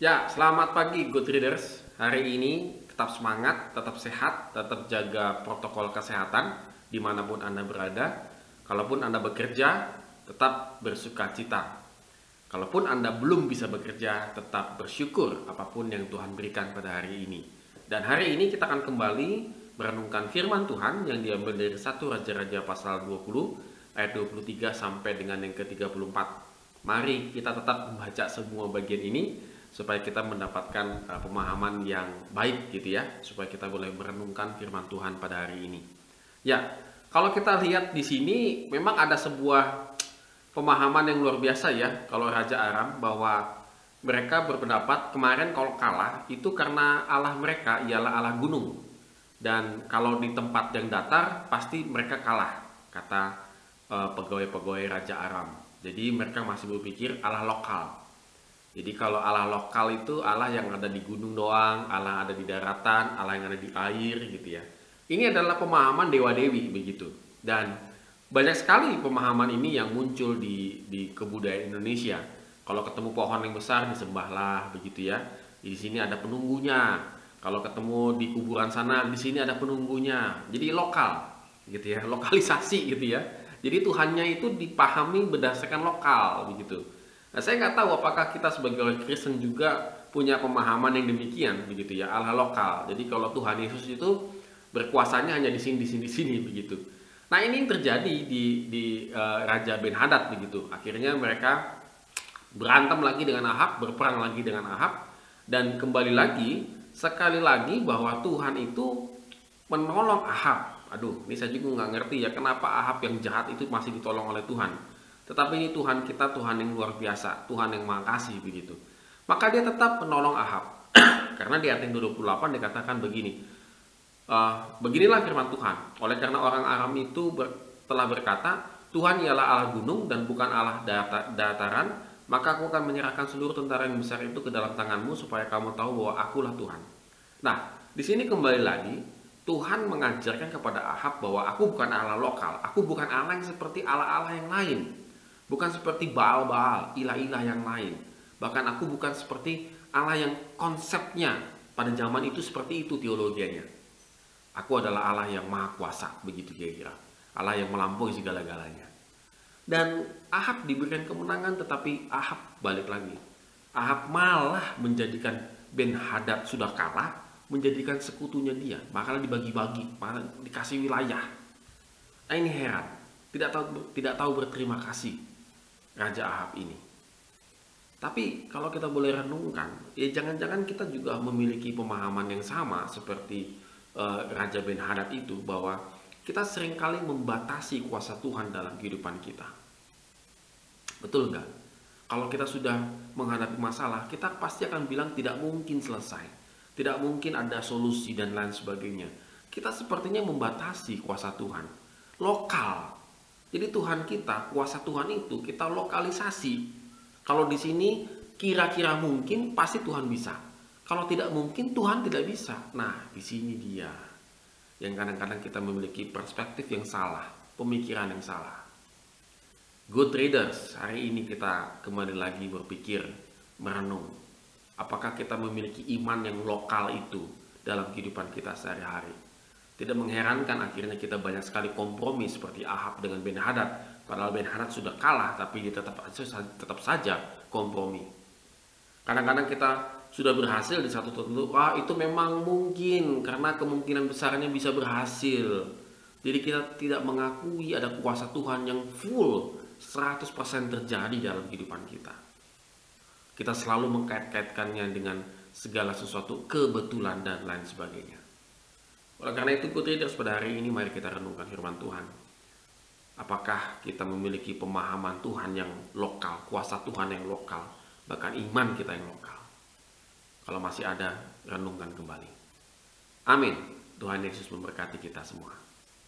Ya, selamat pagi Good Readers. Hari ini tetap semangat, tetap sehat, tetap jaga protokol kesehatan dimanapun Anda berada. Kalaupun Anda bekerja, tetap bersuka cita. Kalaupun Anda belum bisa bekerja, tetap bersyukur apapun yang Tuhan berikan pada hari ini. Dan hari ini kita akan kembali merenungkan firman Tuhan yang diambil dari 1 Raja-Raja pasal 20 ayat 23 sampai dengan yang ke-34. Mari kita tetap membaca semua bagian ini supaya kita mendapatkan pemahaman yang baik gitu ya, supaya kita boleh merenungkan firman Tuhan pada hari ini. Ya, kalau kita lihat di sini memang ada sebuah pemahaman yang luar biasa ya kalau Raja Aram, bahwa mereka berpendapat kemarin kalau kalah itu karena Allah mereka ialah Allah gunung, dan kalau di tempat yang datar pasti mereka kalah, kata pegawai-pegawai Raja Aram. Jadi mereka masih berpikir Allah lokal. Jadi kalau Allah lokal itu Allah yang ada di gunung doang, Allah ada di daratan, Allah yang ada di air gitu ya. Ini adalah pemahaman dewa-dewi begitu. Dan banyak sekali pemahaman ini yang muncul di kebudayaan Indonesia. Kalau ketemu pohon yang besar disembahlah begitu ya. Di sini ada penunggunya. Kalau ketemu di kuburan sana, di sini ada penunggunya. Jadi lokal gitu ya, lokalisasi gitu ya. Jadi Tuhannya itu dipahami berdasarkan lokal begitu. Nah, saya nggak tahu apakah kita sebagai orang Kristen juga punya pemahaman yang demikian begitu ya, Allah lokal. Jadi kalau Tuhan Yesus itu berkuasanya hanya di sini, di sini, di sini begitu. Nah, ini yang terjadi di Raja Ben-Hadad begitu. Akhirnya mereka berantem lagi dengan Ahab, berperang lagi dengan Ahab, dan kembali lagi sekali lagi bahwa Tuhan itu menolong Ahab. Aduh, ini saya juga nggak ngerti ya kenapa Ahab yang jahat itu masih ditolong oleh Tuhan. Tetapi ini Tuhan kita, Tuhan yang luar biasa, Tuhan yang Maha Kasih begitu. Maka dia tetap menolong Ahab. Karena di ayat yang 28 dikatakan begini. Beginilah firman Tuhan. Oleh karena orang Aram itu telah berkata, Tuhan ialah Allah gunung dan bukan Allah dataran, maka aku akan menyerahkan seluruh tentara yang besar itu ke dalam tanganmu supaya kamu tahu bahwa akulah Tuhan. Nah, di sini kembali lagi Tuhan mengajarkan kepada Ahab bahwa aku bukan Allah lokal, aku bukan Allah yang seperti Allah-Allah yang lain. Bukan seperti Baal-Baal, ilah-ilah yang lain. Bahkan aku bukan seperti Allah yang konsepnya pada zaman itu seperti itu teologianya. Aku adalah Allah yang maha kuasa, begitu kira-kira. Allah yang melampaui segala-galanya. Dan Ahab diberikan kemenangan, tetapi Ahab balik lagi. Ahab malah menjadikan Ben-Hadad sudah kalah, menjadikan sekutunya dia. Malah dibagi-bagi, malah dikasih wilayah. Nah, ini heran. Tidak tahu berterima kasih Raja Ahab ini. Tapi kalau kita boleh renungkan, ya jangan-jangan kita juga memiliki pemahaman yang sama seperti Raja Ben-Hadad itu, bahwa kita seringkali membatasi kuasa Tuhan dalam kehidupan kita. Betul nggak? Kalau kita sudah menghadapi masalah, kita pasti akan bilang tidak mungkin selesai, tidak mungkin ada solusi dan lain sebagainya. Kita sepertinya membatasi kuasa Tuhan. Lokal. Jadi Tuhan kita, kuasa Tuhan itu kita lokalisasi. Kalau di sini kira-kira mungkin, pasti Tuhan bisa. Kalau tidak mungkin, Tuhan tidak bisa. Nah, di sini dia yang kadang-kadang kita memiliki perspektif yang salah, pemikiran yang salah. Good readers, hari ini kita kembali lagi berpikir, merenung. Apakah kita memiliki iman yang lokal itu dalam kehidupan kita sehari-hari? Tidak mengherankan akhirnya kita banyak sekali kompromi seperti Ahab dengan Ben-Hadad. Padahal Ben-Hadad sudah kalah, tapi dia tetap saja kompromi. Kadang-kadang kita sudah berhasil di satu tertentu, itu memang mungkin karena kemungkinan besarnya bisa berhasil. Jadi kita tidak mengakui ada kuasa Tuhan yang full 100% terjadi dalam kehidupan kita. Kita selalu mengkait-kaitkannya dengan segala sesuatu kebetulan dan lain sebagainya. Oleh karena itu, Good Readers, pada hari ini mari kita renungkan firman Tuhan. Apakah kita memiliki pemahaman Tuhan yang lokal, kuasa Tuhan yang lokal, bahkan iman kita yang lokal? Kalau masih ada, renungkan kembali. Amin. Tuhan Yesus memberkati kita semua.